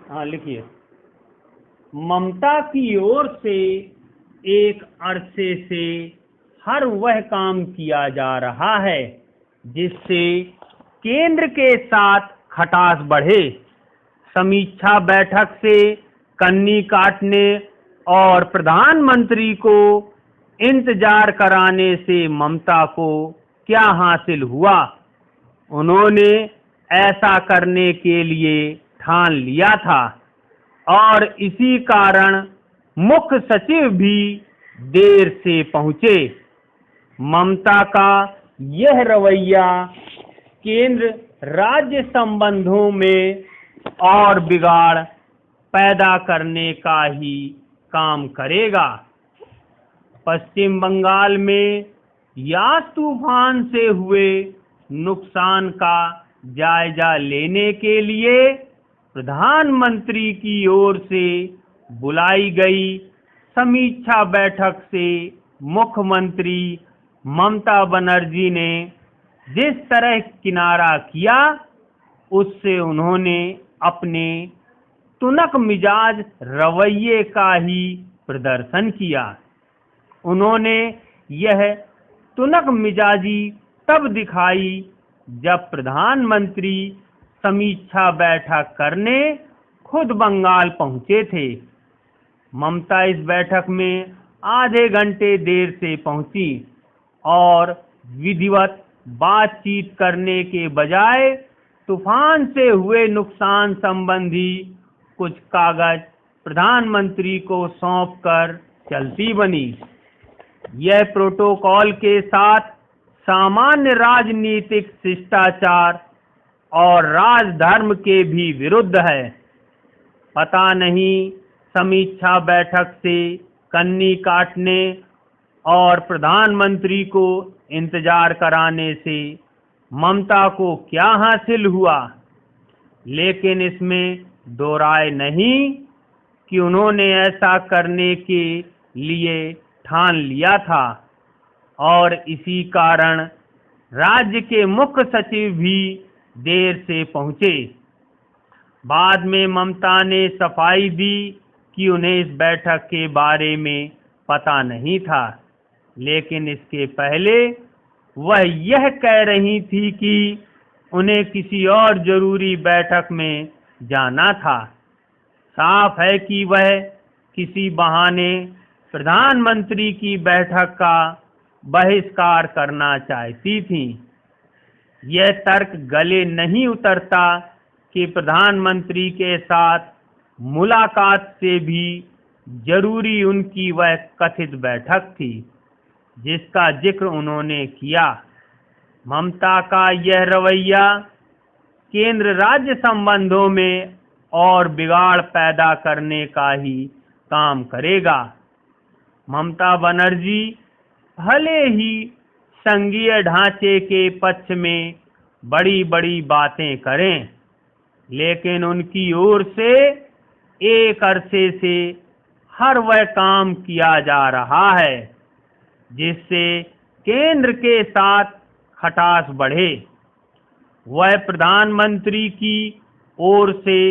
हाँ लिखिए। ममता की ओर से एक अरसे से हर वह काम किया जा रहा है जिससे केंद्र के साथ खटास बढ़े। समीक्षा बैठक से कन्नी काटने और प्रधानमंत्री को इंतजार कराने से ममता को क्या हासिल हुआ? उन्होंने ऐसा करने के लिए ठान लिया था और इसी कारण मुख्य सचिव भी देर से पहुंचे। ममता का यह रवैया केंद्र राज्य संबंधों में और बिगाड़ पैदा करने का ही काम करेगा। पश्चिम बंगाल में यास तूफान से हुए नुकसान का जायजा लेने के लिए प्रधानमंत्री की ओर से बुलाई गई समीक्षा बैठक से मुख्यमंत्री ममता बनर्जी ने जिस तरह किनारा किया, उससे उन्होंने अपने तुनक मिजाज रवैये का ही प्रदर्शन किया। उन्होंने यह तुनक मिजाजी तब दिखाई जब प्रधानमंत्री समीक्षा बैठक करने खुद बंगाल पहुंचे थे। ममता इस बैठक में आधे घंटे देर से पहुंची और विधिवत बातचीत करने के बजाय तूफान से हुए नुकसान संबंधी कुछ कागज प्रधानमंत्री को सौंपकर चलती बनी। यह प्रोटोकॉल के साथ सामान्य राजनीतिक शिष्टाचार और राजधर्म के भी विरुद्ध है। पता नहीं समीक्षा बैठक से कन्नी काटने और प्रधानमंत्री को इंतजार कराने से ममता को क्या हासिल हुआ, लेकिन इसमें दो राय नहीं कि उन्होंने ऐसा करने के लिए ठान लिया था और इसी कारण राज्य के मुख्य सचिव भी देर से पहुंचे। बाद में ममता ने सफाई दी कि उन्हें इस बैठक के बारे में पता नहीं था, लेकिन इसके पहले वह यह कह रही थी कि उन्हें किसी और जरूरी बैठक में जाना था। साफ है कि वह किसी बहाने प्रधानमंत्री की बैठक का बहिष्कार करना चाहती थी। यह तर्क गले नहीं उतरता कि प्रधानमंत्री के साथ मुलाकात से भी जरूरी उनकी वह कथित बैठक थी जिसका जिक्र उन्होंने किया। ममता का यह रवैया केंद्र राज्य संबंधों में और बिगाड़ पैदा करने का ही काम करेगा। ममता बनर्जी भले ही संघीय ढांचे के पक्ष में बड़ी बड़ी बातें करें, लेकिन उनकी ओर से एक अरसे से हर वह काम किया जा रहा है जिससे केंद्र के साथ खटास बढ़े। वह प्रधानमंत्री की ओर से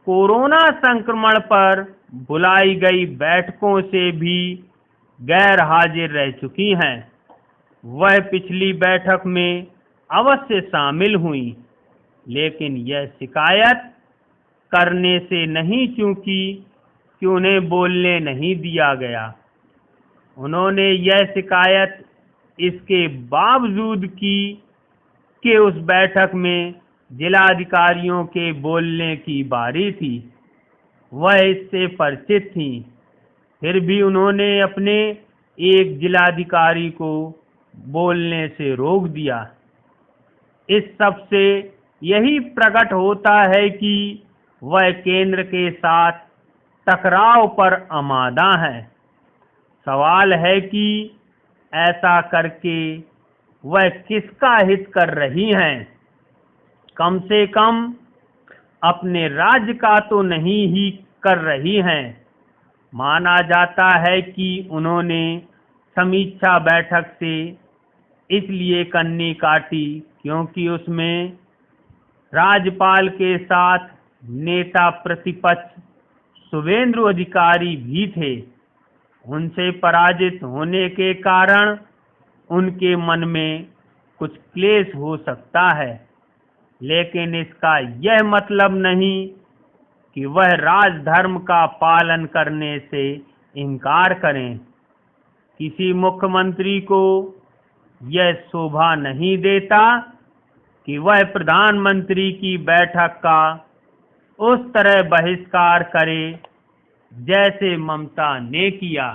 कोरोना संक्रमण पर बुलाई गई बैठकों से भी गैर हाजिर रह चुकी हैं। वह पिछली बैठक में अवश्य शामिल हुई, लेकिन यह शिकायत करने से नहीं चूकी कि उन्हें बोलने नहीं दिया गया। उन्होंने यह शिकायत इसके बावजूद की कि उस बैठक में जिलाधिकारियों के बोलने की बारी थी। वह इससे परिचित थी, फिर भी उन्होंने अपने एक जिलाधिकारी को बोलने से रोक दिया। इस सब से यही प्रकट होता है कि वह केंद्र के साथ टकराव पर आमादा है। सवाल है कि ऐसा करके वह किसका हित कर रही हैं? कम से कम अपने राज्य का तो नहीं ही कर रही हैं। माना जाता है कि उन्होंने समीक्षा बैठक से इसलिए कन्नी काटी क्योंकि उसमें राज्यपाल के साथ नेता प्रतिपक्ष शुभेंदु अधिकारी भी थे। उनसे पराजित होने के कारण उनके मन में कुछ क्लेश हो सकता है, लेकिन इसका यह मतलब नहीं कि वह राजधर्म का पालन करने से इनकार करें। किसी मुख्यमंत्री को यह शोभा नहीं देता कि वह प्रधानमंत्री की बैठक का उस तरह बहिष्कार करे जैसे ममता ने किया।